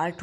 8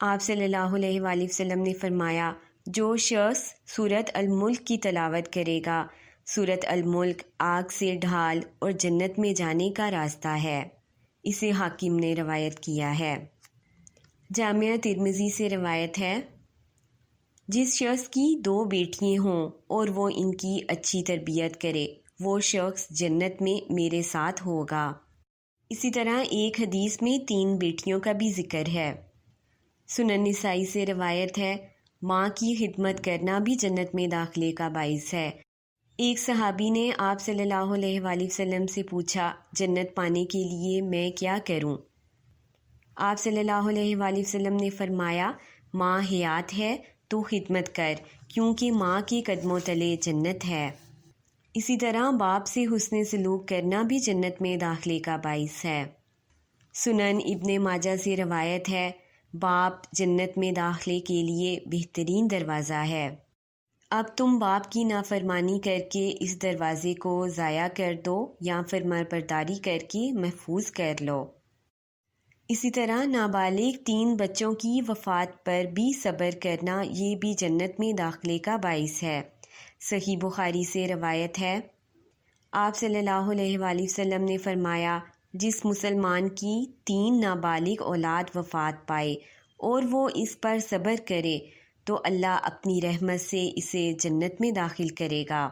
آپ صلی اللہ علیہ وآلہ وسلم نے فرمایا، جو شخص سورۃ الملک کی تلاوت کرے گا، سورۃ الملک آگ سے ڈھال اور جنت میں جانے کا راستہ ہے۔ اسے حاکم نے روایت کیا ہے۔ جامعہ ترمذی سے روایت ہے، جس شخص کی 2 بیٹیاں ہوں اور وہ ان کی اچھی تربیت کرے، وہ شخص جنت میں میرے ساتھ ہوگا۔ اسی طرح ایک حدیث میں 3 بیٹیوں کا بھی ذکر ہے۔ سنن نسائی سے روایت ہے، ماں کی خدمت کرنا بھی جنت میں داخلے کا باعث ہے۔ ایک صحابی نے آپ صلی اللہ علیہ وآلہ وسلم سے پوچھا، جنت پانے کے لیے میں کیا کروں؟ آپ صلی اللہ علیہ وآلہ وسلم نے فرمایا، ماں حیات ہے تو خدمت کر، کیونکہ ماں کے قدموں تلے جنت ہے۔ اسی طرح باپ سے حسن سلوک کرنا بھی جنت میں داخلے کا باعث ہے۔ سنن ابن ماجہ سے روایت ہے، باپ جنت میں داخلے کے لیے بہترین دروازہ ہے۔ اب تم باپ کی نافرمانی کر کے اس دروازے کو ضائع کر دو یا فرمانبرداری کر کے محفوظ کر لو۔ اسی طرح نابالغ 3 بچوں کی وفات پر بھی صبر کرنا، یہ بھی جنت میں داخلے کا باعث ہے۔ صحیح بخاری سے روایت ہے، آپ صلی اللہ علیہ وآلہ وسلم نے فرمایا، جس مسلمان کی 3 نابالغ اولاد وفات پائے اور وہ اس پر صبر کرے تو اللہ اپنی رحمت سے اسے جنت میں داخل کرے گا۔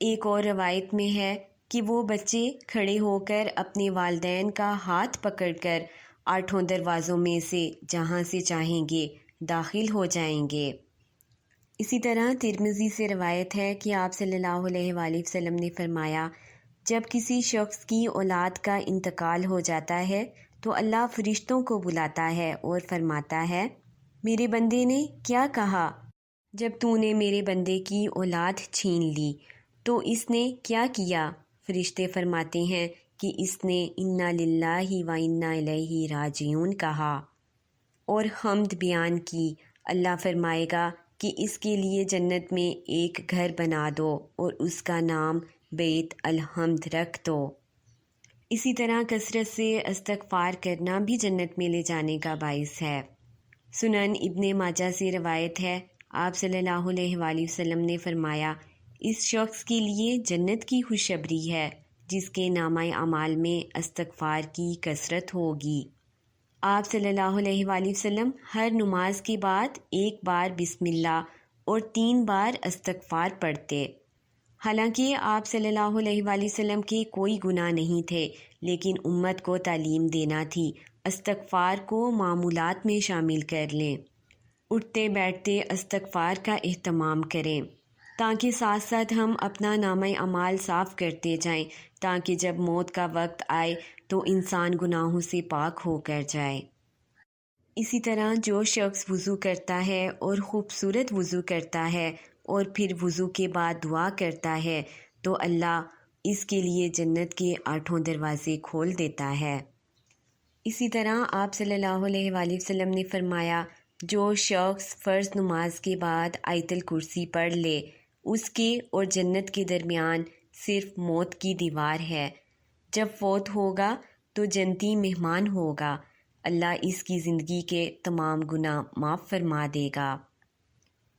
ایک اور روایت میں ہے کہ وہ بچے کھڑے ہو کر اپنے والدین کا ہاتھ پکڑ کر 8 دروازوں میں سے جہاں سے چاہیں گے داخل ہو جائیں گے۔ اسی طرح ترمذی سے روایت ہے کہ آپ صلی اللہ علیہ وآلہ وسلم نے فرمایا، جب کسی شخص کی اولاد کا انتقال ہو جاتا ہے تو اللہ فرشتوں کو بلاتا ہے اور فرماتا ہے، میرے بندے نے کیا کہا؟ جب تو نے میرے بندے کی اولاد چھین لی تو اس نے کیا کیا؟ فرشتے فرماتے ہیں کہ اس نے انا للہ و انا الیہ راجعون کہا اور حمد بیان کی۔ اللہ فرمائے گا کہ اس کے لیے جنت میں ایک گھر بنا دو اور اس کا نام بیت الحمد رکھ دو۔ اسی طرح کثرت سے استغفار کرنا بھی جنت میں لے جانے کا باعث ہے۔ سنن ابن ماجہ سے روایت ہے، آپ صلی اللہ علیہ وآلہ وسلم نے فرمایا، اس شخص کے لیے جنت کی خوشخبری ہے جس کے نامہ اعمال میں استغفار کی کثرت ہوگی۔ آپ صلی اللہ علیہ وآلہ وسلم ہر نماز کے بعد 1 بار بسم اللہ اور 3 بار استغفار پڑھتے۔ حالانکہ آپ صلی اللہ علیہ وآلہ وسلم کے کوئی گناہ نہیں تھے، لیکن امت کو تعلیم دینا تھی، استغفار کو معمولات میں شامل کر لیں، اٹھتے بیٹھتے استغفار کا اہتمام کریں، تاکہ ساتھ ساتھ ہم اپنا نامہ اعمال صاف کرتے جائیں، تاکہ جب موت کا وقت آئے تو انسان گناہوں سے پاک ہو کر جائے۔ اسی طرح جو شخص وضو کرتا ہے اور خوبصورت وضو کرتا ہے اور پھر وضو کے بعد دعا کرتا ہے تو اللہ اس کے لیے جنت کے 8 دروازے کھول دیتا ہے۔ اسی طرح آپ صلی اللہ علیہ وآلہ وسلم نے فرمایا، جو شخص فرض نماز کے بعد آیت الکرسی پڑھ لے، اس کے اور جنت کے درمیان صرف موت کی دیوار ہے۔ جب فوت ہوگا تو جنتی مہمان ہوگا، اللہ اس کی زندگی کے تمام گناہ معاف فرما دے گا۔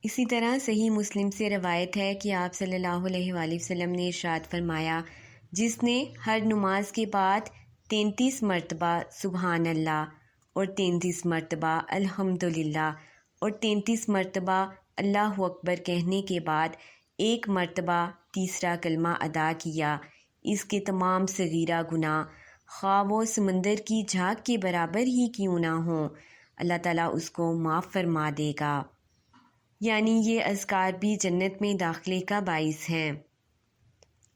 اسی طرح صحیح مسلم سے روایت ہے کہ آپ صلی اللہ علیہ وآلہ وسلم نے ارشاد فرمایا، جس نے ہر نماز کے بعد 33 مرتبہ سبحان اللہ اور 33 مرتبہ الحمدللہ اور 33 مرتبہ اللہ اکبر کہنے کے بعد 1 مرتبہ تیسرا کلمہ ادا کیا، اس کے تمام صغیرہ گناہ خواہ وہ سمندر کی جھاگ کے برابر ہی کیوں نہ ہوں، اللہ تعالیٰ اس کو معاف فرما دے گا۔ یعنی یہ اذکار بھی جنت میں داخلے کا باعث ہیں۔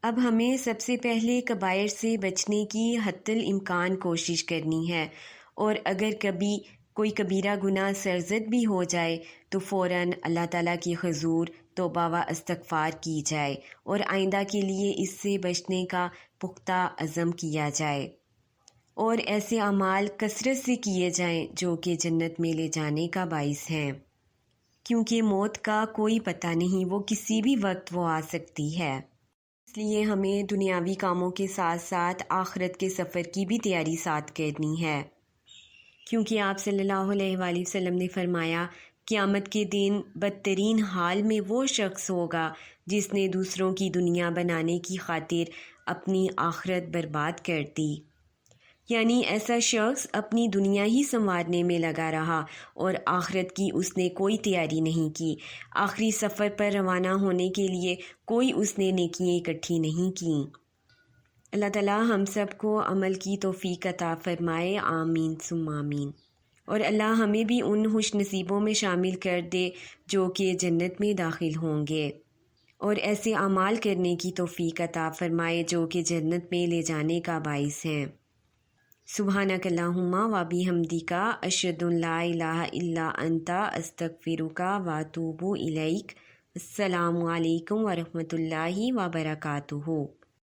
اب ہمیں سب سے پہلے کبائر سے بچنے کی حتی الامکان کوشش کرنی ہے، اور اگر کبھی کوئی کبیرہ گناہ سرزد بھی ہو جائے تو فوراً اللہ تعالیٰ کی حضور توبہ و استغفار کی جائے اور آئندہ کے لیے اس سے بچنے کا پختہ عزم کیا جائے، اور ایسے اعمال کثرت سے کیے جائیں جو کہ جنت میں لے جانے کا باعث ہیں، کیونکہ موت کا کوئی پتہ نہیں، وہ کسی بھی وقت وہ آ سکتی ہے۔ اس لیے ہمیں دنیاوی کاموں کے ساتھ ساتھ آخرت کے سفر کی بھی تیاری ساتھ کرنی ہے۔ کیونکہ آپ صلی اللہ علیہ وآلہ وسلم نے فرمایا قیامت کے دن بدترین حال میں وہ شخص ہوگا جس نے دوسروں کی دنیا بنانے کی خاطر اپنی آخرت برباد کر دی، یعنی ایسا شخص اپنی دنیا ہی سنوارنے میں لگا رہا اور آخرت کی اس نے کوئی تیاری نہیں کی، آخری سفر پر روانہ ہونے کے لیے کوئی اس نے نیکیاں اکٹھی نہیں کیں۔ اللہ تعالیٰ ہم سب کو عمل کی توفیق عطا فرمائے، آمین ثم آمین۔ اور اللہ ہمیں بھی ان خوش نصیبوں میں شامل کر دے جو کہ جنت میں داخل ہوں گے، اور ایسے اعمال کرنے کی توفیق عطا فرمائے جو کہ جنت میں لے جانے کا باعث ہیں۔ سبحانک اللہم و بحمدک، اشہد ان لا الہ الا انت، استغفرک و اتوب الیک۔ السلام علیکم ورحمۃ اللہ وبرکاتہ۔